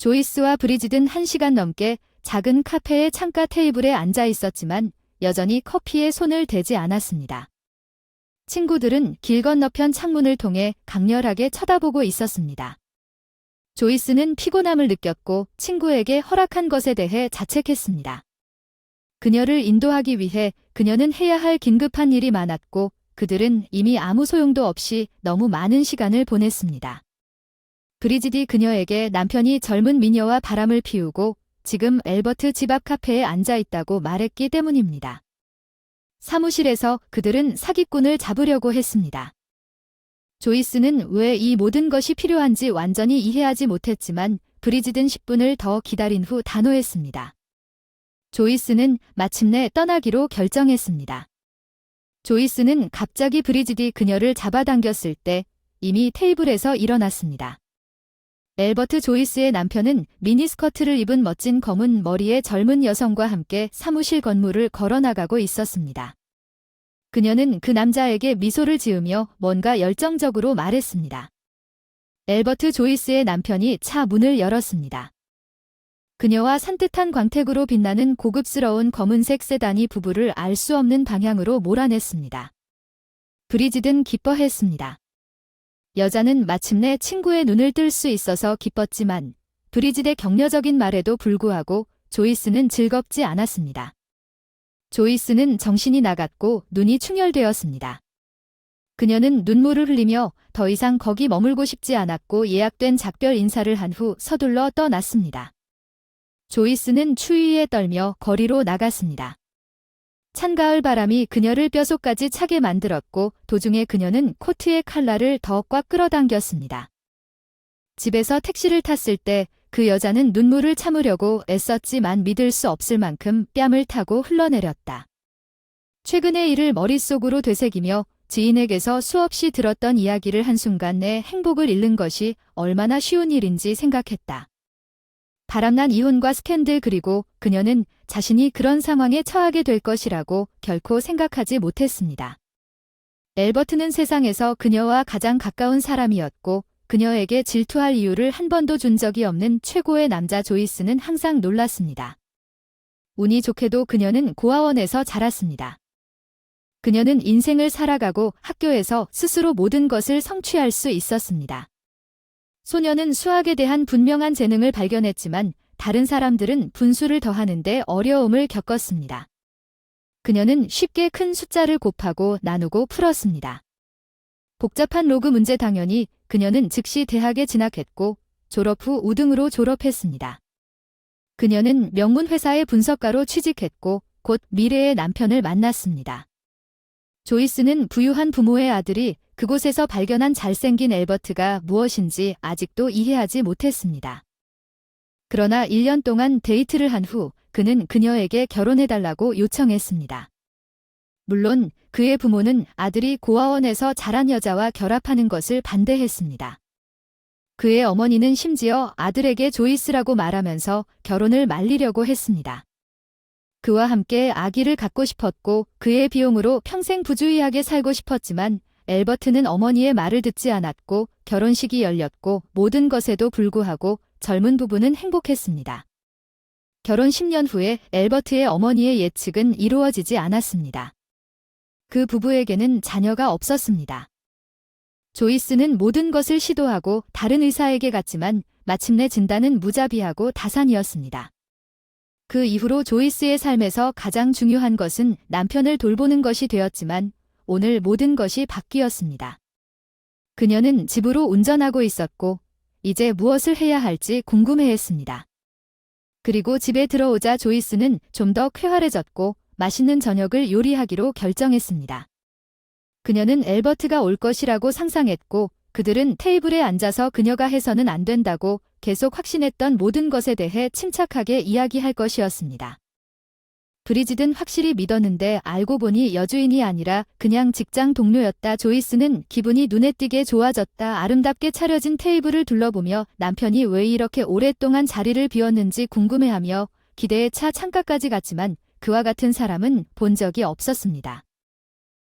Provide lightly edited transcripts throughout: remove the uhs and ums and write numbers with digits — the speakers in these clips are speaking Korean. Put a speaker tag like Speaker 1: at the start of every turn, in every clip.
Speaker 1: 조이스와 브리짓은 1시간 넘게 작은 카페의 창가 테이블에 앉아 있었지만 여전히 커피에 손을 대지 않았습니다. 친구들은 길 건너편 창문을 통해 강렬하게 쳐다보고 있었습니다. 조이스는 피곤함을 느꼈고 친구에게 허락한 것에 대해 자책했습니다. 그녀를 인도하기 위해 그녀는 해야 할 긴급한 일이 많았고 그들은 이미 아무 소용도 없이 너무 많은 시간을 보냈습니다. 브리짓이 그녀에게 남편이 젊은 미녀와 바람을 피우고 지금 엘버트 집 앞 카페에 앉아 있다고 말했기 때문입니다. 사무실에서 그들은 사기꾼을 잡으려고 했습니다. 조이스는 왜 이 모든 것이 필요한지 완전히 이해하지 못했지만 브리짓은 10분을 더 기다린 후 단호했습니다. 조이스는 마침내 떠나기로 결정했습니다. 조이스는 갑자기 브리짓이 그녀를 잡아당겼을 때 이미 테이블에서 일어났습니다. 엘버트 조이스의 남편은 미니스커트를 입은 멋진 검은 머리의 젊은 여성과 함께 사무실 건물을 걸어나가고 있었습니다. 그녀는 그 남자에게 미소를 지으며 뭔가 열정적으로 말했습니다. 엘버트 조이스의 남편이 차 문을 열었습니다. 그녀와 산뜻한 광택으로 빛나는 고급스러운 검은색 세단이 부부를 알 수 없는 방향으로 몰아냈습니다. 브리짓은 기뻐했습니다. 여자는 마침내 친구의 눈을 뜰 수 있어서 기뻤지만 브리짓의 격려적인 말에도 불구하고 조이스는 즐겁지 않았습니다. 조이스는 정신이 나갔고 눈이 충혈되었습니다. 그녀는 눈물을 흘리며 더 이상 거기 머물고 싶지 않았고 예약된 작별 인사를 한 후 서둘러 떠났습니다. 조이스는 추위에 떨며 거리로 나갔습니다. 찬 가을 바람이 그녀를 뼛속까지 차게 만들었고 도중에 그녀는 코트의 칼라를 더 꽉 끌어당겼습니다. 집에서 택시를 탔을 때 그 여자는 눈물을 참으려고 애썼지만 믿을 수 없을 만큼 뺨을 타고 흘러내렸다. 최근의 일을 머릿속으로 되새기며 지인에게서 수없이 들었던 이야기를 한순간 내 행복을 잃는 것이 얼마나 쉬운 일인지 생각했다. 바람난 이혼과 스캔들 그리고 그녀는 자신이 그런 상황에 처하게 될 것이라고 결코 생각하지 못했습니다. 엘버트는 세상에서 그녀와 가장 가까운 사람이었고 그녀에게 질투할 이유를 한 번도 준 적이 없는 최고의 남자 조이스는 항상 놀랐습니다. 운이 좋게도 그녀는 고아원에서 자랐습니다. 그녀는 인생을 살아가고 학교에서 스스로 모든 것을 성취할 수 있었습니다. 소녀는 수학에 대한 분명한 재능을 발견했지만 다른 사람들은 분수를 더하는데 어려움을 겪었습니다. 그녀는 쉽게 큰 숫자를 곱하고 나누고 풀었습니다. 복잡한 로그 문제 당연히 그녀는 즉시 대학에 진학했고 졸업 후 우등으로 졸업했습니다. 그녀는 명문 회사의 분석가로 취직했고 곧 미래의 남편을 만났습니다. 조이스는 부유한 부모의 아들이 그곳에서 발견한 잘생긴 엘버트가 무엇인지 아직도 이해하지 못했습니다. 그러나 1년 동안 데이트를 한 후 그는 그녀에게 결혼해달라고 요청했습니다. 물론 그의 부모는 아들이 고아원에서 자란 여자와 결합하는 것을 반대했습니다. 그의 어머니는 심지어 아들에게 조이스라고 말하면서 결혼을 말리려고 했습니다. 그와 함께 아기를 갖고 싶었고 그의 비용으로 평생 부주의하게 살고 싶었지만 엘버트는 어머니의 말을 듣지 않았고 결혼식이 열렸고 모든 것에도 불구하고 젊은 부부는 행복했습니다. 결혼 10년 후에 엘버트의 어머니의 예측은 이루어지지 않았습니다. 그 부부에게는 자녀가 없었습니다. 조이스는 모든 것을 시도하고 다른 의사에게 갔지만 마침내 진단은 무자비하고 다산이었습니다. 그 이후로 조이스의 삶에서 가장 중요한 것은 남편을 돌보는 것이 되었지만 오늘 모든 것이 바뀌었습니다. 그녀는 집으로 운전하고 있었고 이제 무엇을 해야 할지 궁금해했습니다. 그리고 집에 들어오자 조이스는 좀 더 쾌활해졌고 맛있는 저녁을 요리하기로 결정했습니다. 그녀는 엘버트가 올 것이라고 상상했고 그들은 테이블에 앉아서 그녀가 해서는 안 된다고 계속 확신했던 모든 것에 대해 침착하게 이야기할 것이었습니다. 브리짓은 확실히 믿었는데 알고 보니 여주인이 아니라 그냥 직장 동료였다. 조이스는 기분이 눈에 띄게 좋아졌다. 아름답게 차려진 테이블을 둘러보며 남편이 왜 이렇게 오랫동안 자리를 비웠는지 궁금해하며 기대에 차 창가까지 갔지만 그와 같은 사람은 본 적이 없었습니다.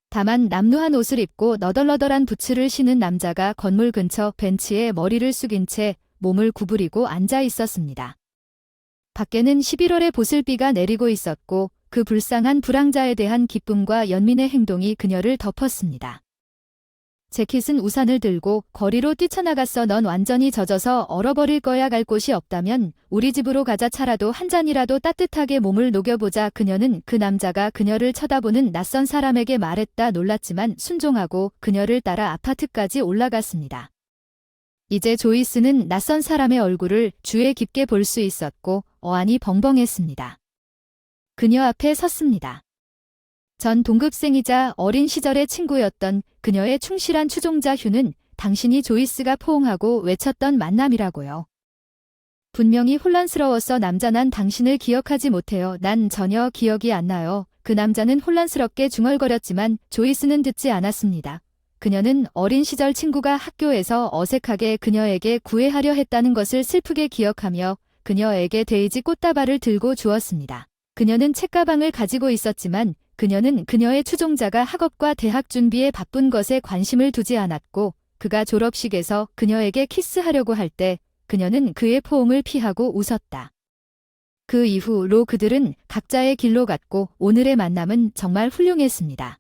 Speaker 1: 다만 남루한 옷을 입고 너덜너덜한 부츠를 신은 남자가 건물 근처 벤치에 머리를 숙인 채 몸을 구부리고 앉아 있었습니다. 밖에는 11월의 보슬비가 내리고 있었고 그 불쌍한 불황자에 대한 기쁨과 연민의 행동이 그녀를 덮었습니다. 재킷은 우산을 들고 거리로 뛰쳐나갔어. 넌 완전히 젖어서 얼어버릴 거야. 갈 곳이 없다면 우리 집으로 가자. 차라도 한 잔이라도 따뜻하게 몸을 녹여보자. 그녀는 그 남자가 그녀를 쳐다보는 낯선 사람에게 말했다. 놀랐지만 순종하고 그녀를 따라 아파트까지 올라갔습니다. 이제 조이스는 낯선 사람의 얼굴을 주의 깊게 볼 수 있었고 어안이 벙벙했습니다. 그녀 앞에 섰습니다. 전 동급생이자 어린 시절의 친구였던 그녀의 충실한 추종자 휴는 당신이 조이스가 포옹하고 외쳤던 만남이라고요. 분명히 혼란스러웠어. 남자, 난 당신을 기억하지 못해요. 난 전혀 기억이 안 나요. 그 남자는 혼란스럽게 중얼거렸지만 조이스는 듣지 않았습니다. 그녀는 어린 시절 친구가 학교에서 어색하게 그녀에게 구애하려 했다는 것을 슬프게 기억하며 그녀에게 데이지 꽃다발을 들고 주었습니다. 그녀는 책가방을 가지고 있었지만 그녀는 그녀의 추종자가 학업과 대학 준비에 바쁜 것에 관심을 두지 않았고 그가 졸업식에서 그녀에게 키스하려고 할 때 그녀는 그의 포옹을 피하고 웃었다. 그 이후로 그들은 각자의 길로 갔고 오늘의 만남은 정말 훌륭했습니다.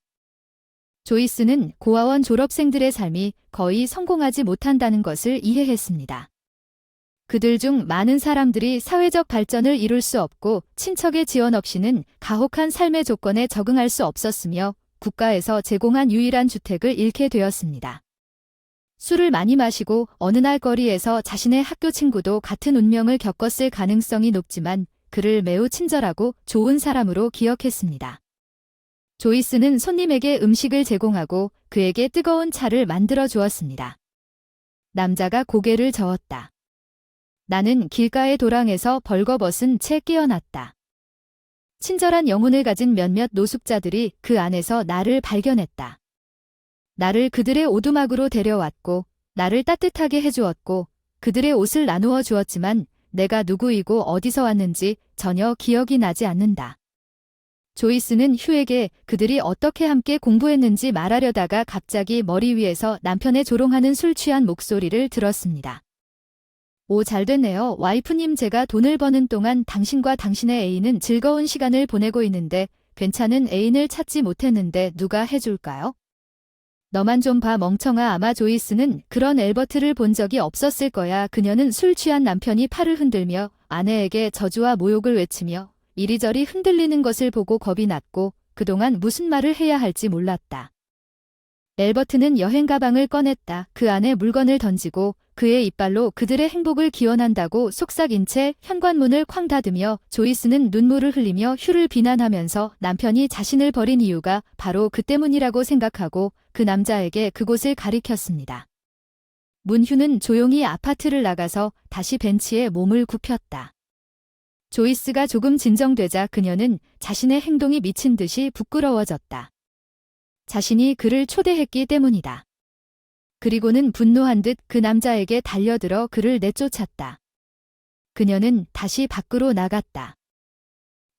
Speaker 1: 조이스는 고아원 졸업생들의 삶이 거의 성공하지 못한다는 것을 이해했습니다. 그들 중 많은 사람들이 사회적 발전을 이룰 수 없고 친척의 지원 없이는 가혹한 삶의 조건에 적응할 수 없었으며 국가에서 제공한 유일한 주택을 잃게 되었습니다. 술을 많이 마시고 어느 날 거리에서 자신의 학교 친구도 같은 운명을 겪었을 가능성이 높지만 그를 매우 친절하고 좋은 사람으로 기억했습니다. 조이스는 손님에게 음식을 제공하고 그에게 뜨거운 차를 만들어 주었습니다. 남자가 고개를 저었다. 나는 길가의 도랑에서 벌거벗은 채 깨어났다. 친절한 영혼을 가진 몇몇 노숙자들이 그 안에서 나를 발견했다. 나를 그들의 오두막으로 데려왔고 나를 따뜻하게 해주었고 그들의 옷을 나누어 주었지만 내가 누구이고 어디서 왔는지 전혀 기억이 나지 않는다. 조이스는 휴에게 그들이 어떻게 함께 공부했는지 말하려다가 갑자기 머리 위에서 남편의 조롱하는 술 취한 목소리를 들었습니다. 오, 잘 됐네요. 와이프님, 제가 돈을 버는 동안 당신과 당신의 애인은 즐거운 시간을 보내고 있는데 괜찮은 애인을 찾지 못했는데 누가 해줄까요? 너만 좀 봐, 멍청아. 아마 조이스는 그런 엘버트를 본 적이 없었을 거야. 그녀는 술 취한 남편이 팔을 흔들며 아내에게 저주와 모욕을 외치며 이리저리 흔들리는 것을 보고 겁이 났고 그동안 무슨 말을 해야 할지 몰랐다. 엘버트는 여행 가방을 꺼냈다. 그 안에 물건을 던지고 그의 이빨로 그들의 행복을 기원한다고 속삭인 채 현관문을 쾅 닫으며 조이스는 눈물을 흘리며 휴를 비난하면서 남편이 자신을 버린 이유가 바로 그 때문이라고 생각하고 그 남자에게 그곳을 가리켰습니다. 문휴는 조용히 아파트를 나가서 다시 벤치에 몸을 굽혔다. 조이스가 조금 진정되자 그녀는 자신의 행동이 미친 듯이 부끄러워졌다. 자신이 그를 초대했기 때문이다. 그리고는 분노한 듯 그 남자에게 달려들어 그를 내쫓았다. 그녀는 다시 밖으로 나갔다.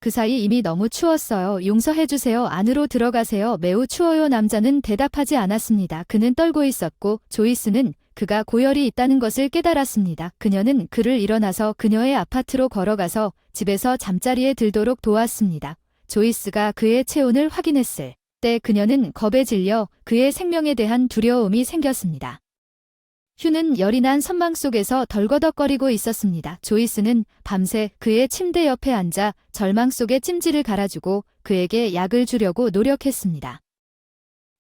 Speaker 1: 그 사이 이미 너무 추웠어요. 용서해주세요. 안으로 들어가세요. 매우 추워요. 남자는 대답하지 않았습니다. 그는 떨고 있었고 조이스는 그가 고열이 있다는 것을 깨달았습니다. 그녀는 그를 일어나서 그녀의 아파트로 걸어가서 집에서 잠자리에 들도록 도왔습니다. 조이스가 그의 체온을 확인했을 때 그녀는 겁에 질려 그의 생명에 대한 두려움이 생겼습니다. 휴는 열이 난 선망 속에서 덜거덕거리고 있었습니다. 조이스는 밤새 그의 침대 옆에 앉아 절망 속에 찜질을 갈아주고 그에게 약을 주려고 노력했습니다.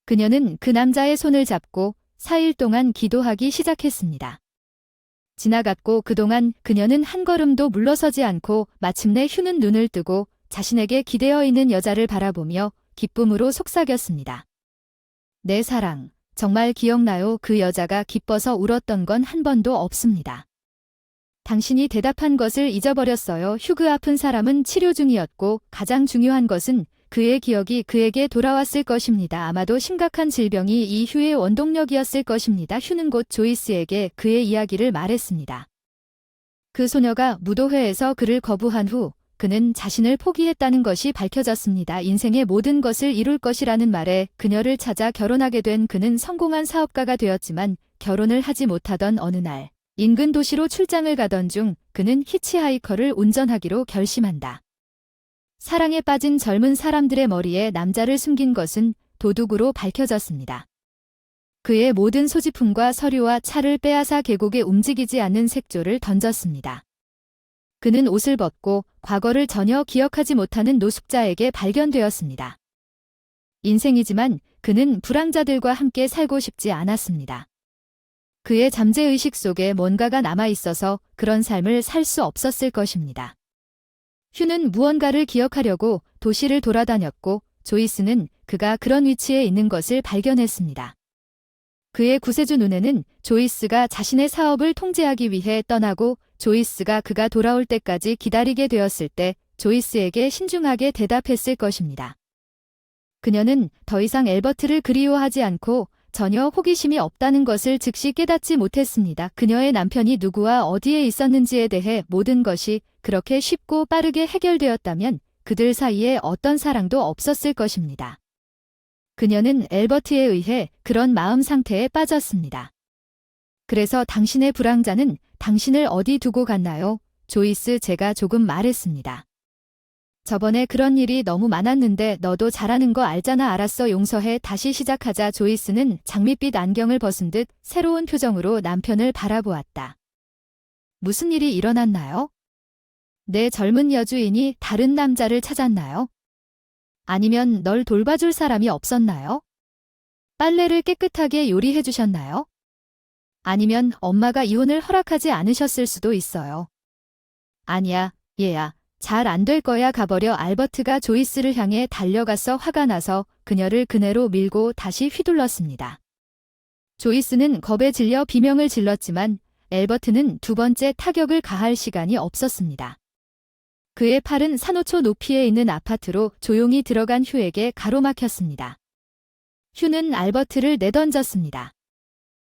Speaker 1: 그녀는 그 남자의 손을 잡고 4일 동안 기도하기 시작했습니다. 지나갔고 그동안 그녀는 한 걸음도 물러서지 않고 마침내 휴는 눈을 뜨고 자신에게 기대어 있는 여자를 바라보며 기쁨으로 속삭였습니다. 내 사랑, 정말 기억나요? 그 여자가 기뻐서 울었던 건 한 번도 없습니다. 당신이 대답한 것을 잊어버렸어요. 휴그 아픈 사람은 치료 중이었고 가장 중요한 것은 그의 기억이 그에게 돌아왔을 것입니다. 아마도 심각한 질병이 이 휴의 원동력이었을 것입니다. 휴는 곧 조이스에게 그의 이야기를 말했습니다. 그 소녀가 무도회에서 그를 거부한 후 그는 자신을 포기했다는 것이 밝혀졌습니다. 인생의 모든 것을 이룰 것이라는 말에 그녀를 찾아 결혼하게 된 그는 성공한 사업가가 되었지만 결혼을 하지 못하던 어느 날 인근 도시로 출장을 가던 중 그는 히치하이커를 운전하기로 결심한다. 사랑에 빠진 젊은 사람들의 머리에 남자를 숨긴 것은 도둑으로 밝혀졌습니다. 그의 모든 소지품과 서류와 차를 빼앗아 계곡에 움직이지 않는 색조를 던졌습니다. 그는 옷을 벗고 과거를 전혀 기억하지 못하는 노숙자에게 발견되었습니다. 인생이지만 그는 불황자들과 함께 살고 싶지 않았습니다. 그의 잠재의식 속에 뭔가가 남아있어서 그런 삶을 살 수 없었을 것입니다. 휴는 무언가를 기억하려고 도시를 돌아다녔고 조이스는 그가 그런 위치에 있는 것을 발견했습니다. 그의 구세주 눈에는 조이스가 자신의 사업을 통제하기 위해 떠나고 조이스가 그가 돌아올 때까지 기다리게 되었을 때 조이스에게 신중하게 대답했을 것입니다. 그녀는 더 이상 엘버트를 그리워하지 않고 전혀 호기심이 없다는 것을 즉시 깨닫지 못했습니다. 그녀의 남편이 누구와 어디에 있었는지에 대해 모든 것이 그렇게 쉽고 빠르게 해결되었다면 그들 사이에 어떤 사랑도 없었을 것입니다. 그녀는 엘버트에 의해 그런 마음 상태에 빠졌습니다. 그래서 당신의 불황자는 당신을 어디 두고 갔나요? 조이스, 제가 조금 말했습니다. 저번에 그런 일이 너무 많았는데 너도 잘하는 거 알잖아. 알았어, 용서해. 다시 시작하자. 조이스는 장밋빛 안경을 벗은 듯 새로운 표정으로 남편을 바라보았다. 무슨 일이 일어났나요? 내 젊은 여주인이 다른 남자를 찾았나요? 아니면 널 돌봐줄 사람이 없었나요? 빨래를 깨끗하게 요리해 주셨나요? 아니면 엄마가 이혼을 허락하지 않으셨을 수도 있어요. 아니야, 얘야. 잘 안 될 거야. 가버려. 알버트가 조이스를 향해 달려가서 화가 나서 그녀를 그네로 밀고 다시 휘둘렀습니다. 조이스는 겁에 질려 비명을 질렀지만 엘버트는 두 번째 타격을 가할 시간이 없었습니다. 그의 팔은 산호초 높이에 있는 아파트로 조용히 들어간 휴에게 가로막혔습니다. 휴는 알버트를 내던졌습니다.